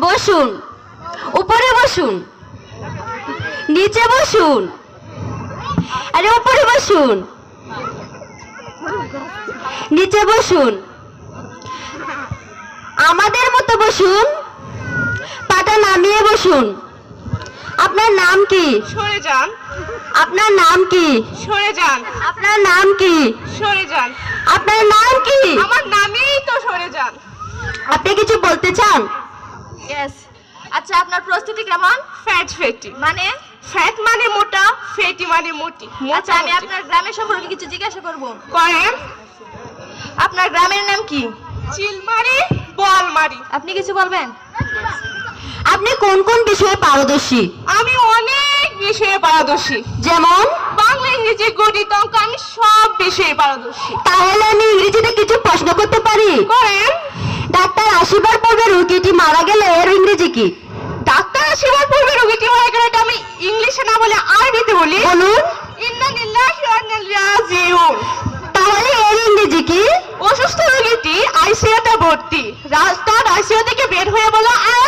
বসুন, উপরে বসুন, নিচে বসুন, আরে উপরে বসুন, নিচে বসুন, আমাদের মতো বসুন, পাটা নামিয়ে বসুন। আপনার নাম কি? সরে যান, আপনার নাম কি? সরে যান, আপনার নাম কি? সরে যান। আপনার নাম কি? আমার নামেই তো সরে যান। আপনি কিছু বলতে চান? ইয়েস। আচ্ছা, আপনার প্রস্তুতি কেমন? ফ্যাট ফেটি মানে ফ্যাট মানে মোটা, ফেটি মানে মোটি। আচ্ছা, আমি আপনার গ্রামের সম্পর্কে কিছু জিজ্ঞাসা করব। করেন। আপনার গ্রামের নাম কি? চিলমারি, বলমারি। আপনি কিছু বলবেন? আপনি কোন কোন বিষয়ে পারদর্শী? আমি অনেক বিষয়ে পারদর্শী। যেমন? বাংলা, ইংরেজি, গণিত, অঙ্ক, আমি সব বিষয়ে পারদর্শী। তাহলে আমি ইংরেজিতে কিছু প্রশ্ন করতে পারি? করেন। ডাক্তার আসিবার পূর্বে রোগীটি মারা গেলে এর ইংরেজি কি? ডাক্তার আসিবার পূর্বে রোগীটি মারা গেলে এটা আমি ইংলিশে না বলে আরবিতে বলি। বলুন। ইন্না লিল্লাহি ওয়া ইন্না ইলাইহি রাজিউন। তাহলে এর ইংরেজি কি? অসুস্থ রোগীটি আইসিইউতে ভর্তি। রাস্তার আইসিইউ থেকে বের হয়ে বলা, আই